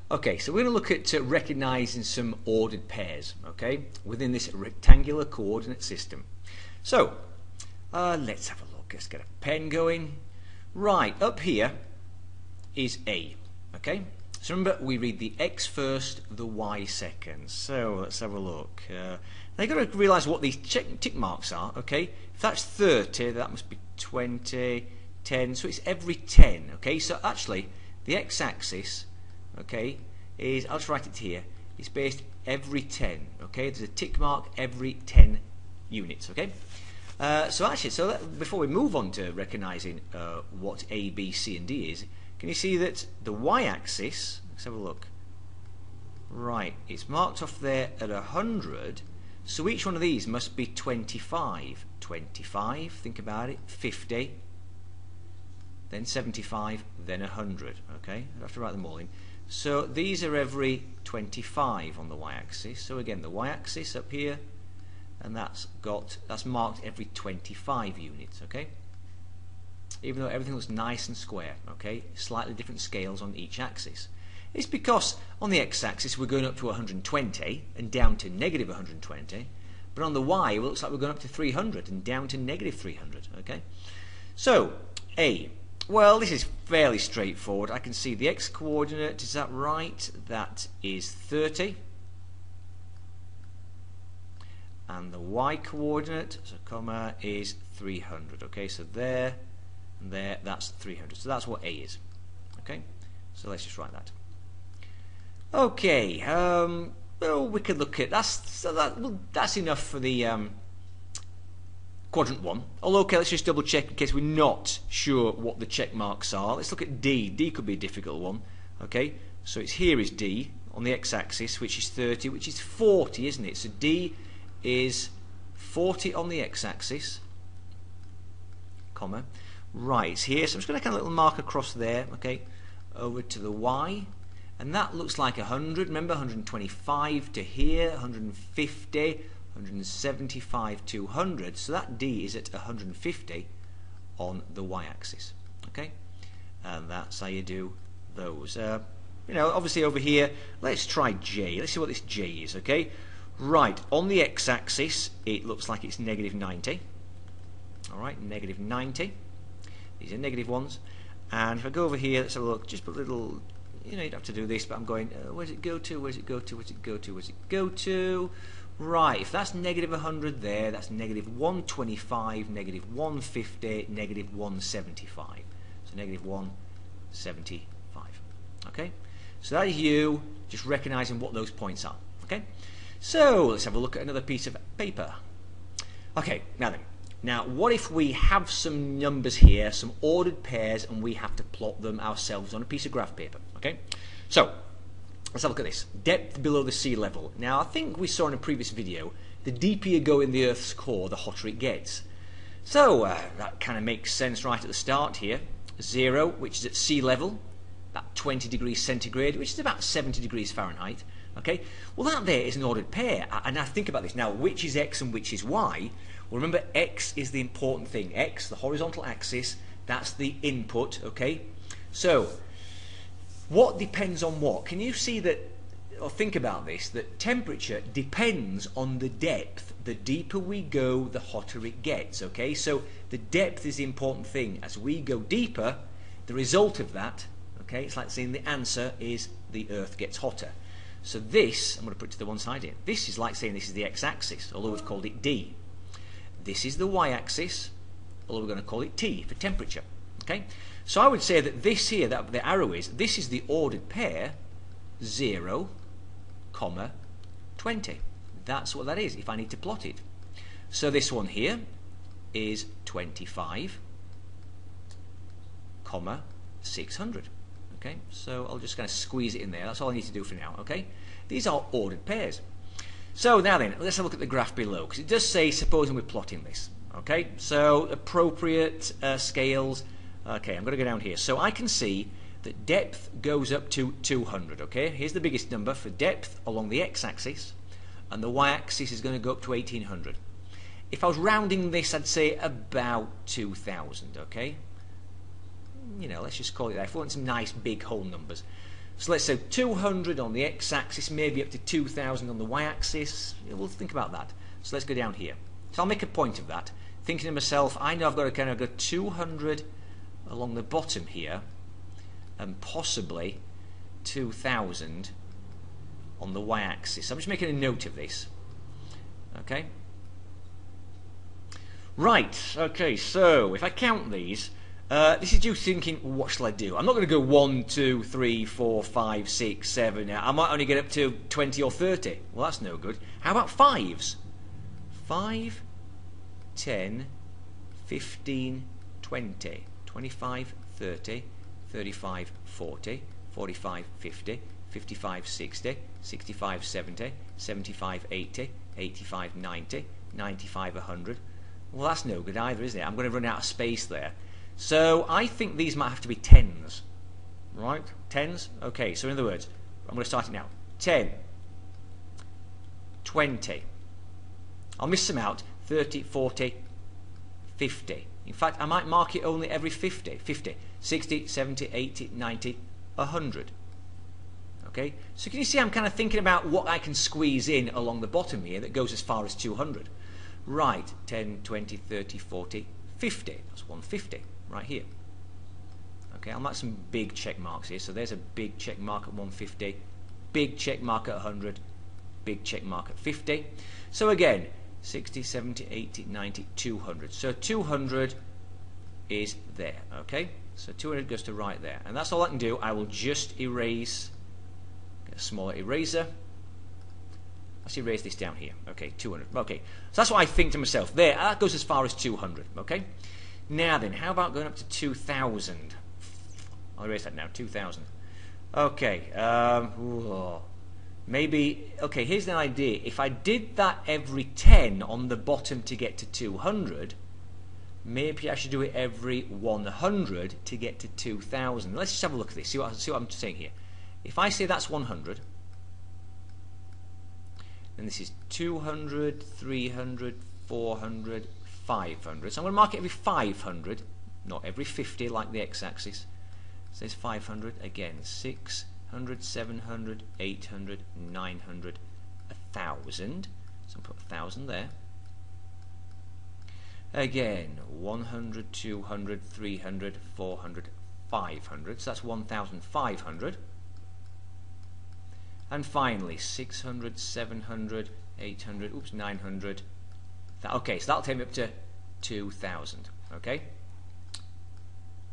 Okay, so we're going to look at recognizing some ordered pairs, okay, within this rectangular coordinate system. So, let's have a look. Let's get a pen going. Right, up here is A, okay? So remember, we read the X first, the Y second. So, let's have a look. Now you've got to realize what these tick marks are, okay? If that's 30, that must be 20, 10, so it's every 10, okay? So actually, the X-axis, okay, I'll just write it here, it's based every 10, okay? There's a tick mark every 10 units, okay? Before we move on to recognizing what A, B, C, and D is, can you see that the Y-axis, let's have a look, right, it's marked off there at 100, so each one of these must be 25. 25, think about it, 50, then 75, then 100, okay? I have to write them all in. So these are every 25 on the y-axis. So again, the y-axis up here, and that's marked every 25 units, okay? Even though everything looks nice and square, okay? Slightly different scales on each axis. It's because on the x-axis we're going up to 120 and down to negative 120, but on the y it looks like we're going up to 300 and down to negative 300, okay? So, A. Well, this is fairly straightforward. I can see the x-coordinate, is that right? That is 30. And the y-coordinate, so comma, is 300. Okay, so there and there, that's 300. So that's what A is. Okay, so let's just write that. Okay, well, we could look at, that's enough for the quadrant 1. Although, okay, let's just double check in case we're not sure what the check marks are. Let's look at D. D could be a difficult one. Okay, so here is D on the x-axis, which is 30, which is 40, isn't it? So D is 40 on the x-axis, comma. Right, it's here. So I'm just going to kind of little mark across there, okay, over to the y. And that looks like 100. Remember, 125 to here, 150, 175 to 100. So that D is at 150 on the y-axis. Okay, and that's how you do those. You know, obviously over here, let's try J. Let's see what this J is. Okay, right, on the x-axis, it looks like it's negative 90. All right, negative 90. These are negative ones. And if I go over here, let's have a look. Just put a little. You know, you don't have to do this, but I'm going, where does it go to, where does it go to, where does it go to, where does it go to? Right, if that's negative 100 there, that's negative 125, negative 150, negative 175. So negative 175. Okay? So that is you just recognizing what those points are. Okay? So, let's have a look at another piece of paper. Okay, now then. Now, what if we have some numbers here, some ordered pairs, and we have to plot them ourselves on a piece of graph paper? Okay, so let's have a look at this. Depth below the sea level. Now, I think we saw in a previous video, the deeper you go in the Earth's core, the hotter it gets. So that kind of makes sense right at the start here. 0, which is at sea level, about 20 degrees centigrade, which is about 70 degrees Fahrenheit. Okay, well that there is an ordered pair, and now think about this. Now, which is X and which is Y? Well, remember, X is the important thing. X, the horizontal axis, that's the input, okay? So, what depends on what? Can you see that, or think about this, that temperature depends on the depth. The deeper we go, the hotter it gets, okay? So, the depth is the important thing. As we go deeper, the result of that, okay, it's like saying the answer is the Earth gets hotter. So this, I'm going to put it to the one side here, this is like saying this is the x-axis, although we've called it D. This is the y-axis, although we're going to call it T for temperature. Okay, so I would say that this here, that the arrow is, this is the ordered pair, 0, 20. That's what that is if I need to plot it. So this one here is 25, 600. Okay, so I'll just kind of squeeze it in there. That's all I need to do for now. Okay, these are ordered pairs. So now then, let's have a look at the graph below, because it does say, supposing we're plotting this. Okay, so appropriate scales. Okay, I'm going to go down here. So I can see that depth goes up to 200. Okay, here's the biggest number for depth along the x-axis, and the y-axis is going to go up to 1800. If I was rounding this, I'd say about 2000. Okay, you know, let's just call it that. If we want some nice big whole numbers. So let's say 200 on the x-axis, maybe up to 2000 on the y-axis. We'll think about that. So let's go down here. So I'll make a point of that. Thinking to myself, I know I've got to kind of go 200 along the bottom here, and possibly 2000 on the y-axis. I'm just making a note of this. Okay. Right. Okay. So if I count these, this is you thinking, what shall I do? I'm not going to go 1, 2, 3, 4, 5, 6, 7. I might only get up to 20 or 30. Well, that's no good. How about fives? 5, 10, 15, 20, 25, 30, 35, 40, 45, 50, 55, 60, 65, 70, 75, 80, 85, 90, 95, 100. Well, that's no good either, isn't it? I'm going to run out of space there. So I think these might have to be tens. Right? Tens? Okay, so in other words, I'm going to start it now. 10, 20. I'll miss some out. 30, 40, 50. In fact, I might mark it only every 50. 50, 60, 70, 80, 90, 100. Okay? So can you see I'm kind of thinking about what I can squeeze in along the bottom here that goes as far as 200. Right, 10, 20, 30, 40, 50. That's 150 right here. Okay, I'll mark some big check marks here. So there's a big check mark at 150, big check mark at 100, big check mark at 50. So again, 60, 70, 80, 90, 200. So 200 is there. Okay, so 200 goes to right there. And that's all I can do. I will just erase, get a smaller eraser. Let's erase this down here. Okay, 200. Okay, so that's what I think to myself. There, that goes as far as 200. Okay, now then, how about going up to 2000? I'll erase that now. 2000. Okay. Maybe. Okay. Here's an idea. If I did that every 10 on the bottom to get to 200, maybe I should do it every 100 to get to 2000. Let's just have a look at this. See what I'm saying here. If I say that's 100. And this is 200, 300, 400, 500. So I'm going to mark it every 500, not every 50 like the x-axis. So there's 500. Again, 600, 700, 800, 900, 1,000. So I'll put 1,000 there. Again, 100, 200, 300, 400, 500. So that's 1,500. And finally, 600, 700, 800, 900. Okay, so that'll take me up to 2,000. Okay,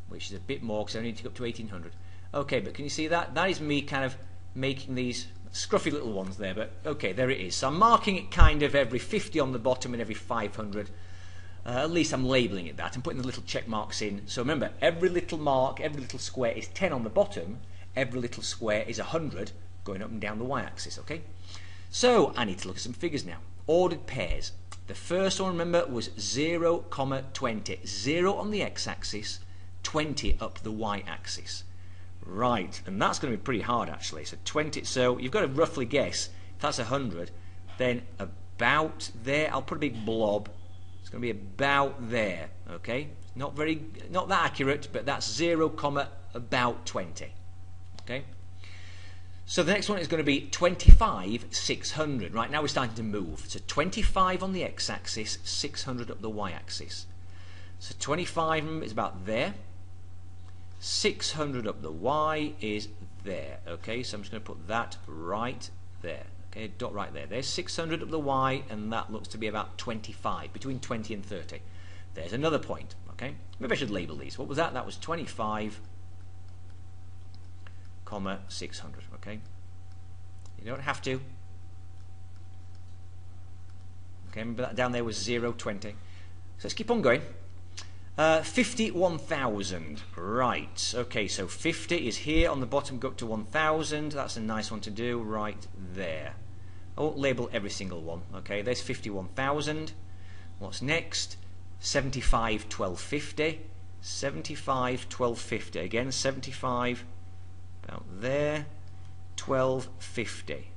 which is a bit more because I need to go up to 1,800. Okay, but can you see that? That is me kind of making these scruffy little ones there. But okay, there it is. So I'm marking it kind of every 50 on the bottom and every 500. At least I'm labelling it that and putting the little check marks in. So remember, every little mark, every little square is 10 on the bottom. Every little square is 100. Going up and down the y-axis, okay? So I need to look at some figures now. Ordered pairs. The first one, remember, was 0, 20. 0 on the x-axis, 20 up the y-axis. Right, and that's going to be pretty hard actually. So 20. So you've got to roughly guess if that's 100, then about there. I'll put a big blob. It's going to be about there, okay? Not that accurate, but that's 0, about 20. Okay. So the next one is going to be 25, 600. Right, now we're starting to move. So 25 on the x-axis, 600 up the y-axis. So 25 is about there. 600 up the y is there. Okay, so I'm just going to put that right there. Okay, dot right there. There's 600 up the y, and that looks to be about 25, between 20 and 30. There's another point. Okay, maybe I should label these. What was that? That was 25, 600. Okay, you don't have to. Okay, remember that down there was 0, 20. So let's keep on going. 51,000. Right. Okay, so 50 is here on the bottom. Go up to 1,000. That's a nice one to do right there. I won't label every single one. Okay, there's 51,000. What's next? 75, 1250. 75, 1250. Again, 75. About there. 1250.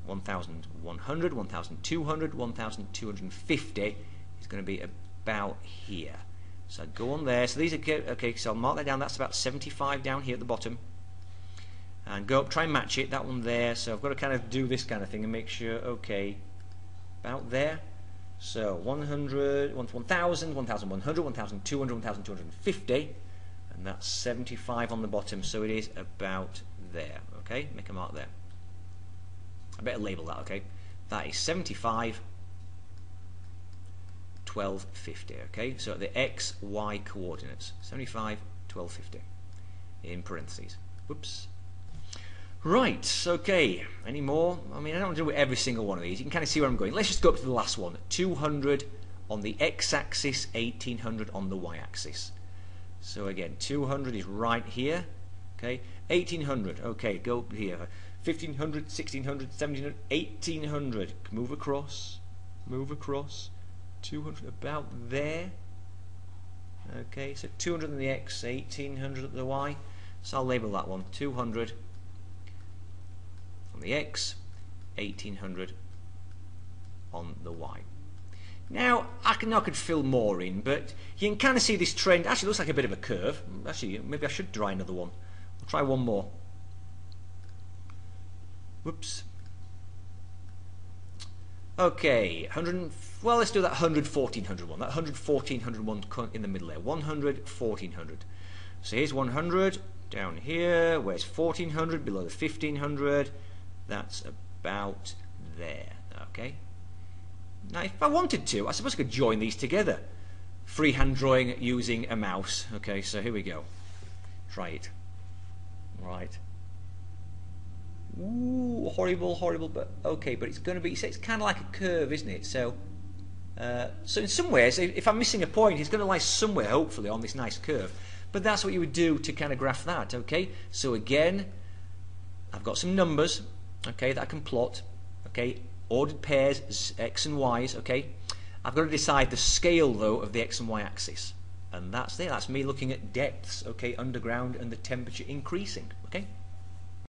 1,100, 1,200, 1,250 is going to be about here. So go on there. So these are okay. So I'll mark that down. That's about 75 down here at the bottom. And go up, try and match it. That one there. So I've got to kind of do this kind of thing and make sure. Okay, about there. So 100, 1,000, 1,100, 1,200, 1,250, and that's 75 on the bottom. So it is about there. Okay, make a mark there. I better label that. Okay, that is 75. 1250. Okay, so the x, y coordinates 75, 1250 in parentheses. Whoops. Right, okay, any more? I mean, I don't want to do every single one of these. You can kind of see where I'm going. Let's just go up to the last one. 200 on the x-axis, 1800 on the y-axis. So again, 200 is right here. Okay, 1800. Okay, go up here. 1500, 1600, 1700, 1800. Move across. Move across. 200 about there. Okay, so 200 on the x, 1800 at the y. So I'll label that one 200 on the x, 1800 on the y. Now I could fill more in, but you can kind of see this trend. Actually, it looks like a bit of a curve. Actually, maybe I should try another one. I'll try one more. Whoops. Okay, 100. Well, let's do that 100, 1400 one. That 100, 1400 one in the middle there. 100, 1400. So here's 100 down here. Where's 1400? Below the 1500. That's about there. Okay. Now, if I wanted to, I suppose I could join these together. Freehand drawing using a mouse. Okay, so here we go. Try it. Right. Ooh, horrible, horrible, but okay, but it's going to be, it's kind of like a curve, isn't it? So in some ways, if I'm missing a point, it's going to lie somewhere, hopefully, on this nice curve. But that's what you would do to kind of graph that, okay? So again, I've got some numbers, okay, that I can plot, okay? Ordered pairs, x and y's, okay? I've got to decide the scale, though, of the x and y axis. And that's there, that's me looking at depths, okay, underground, and the temperature increasing, okay?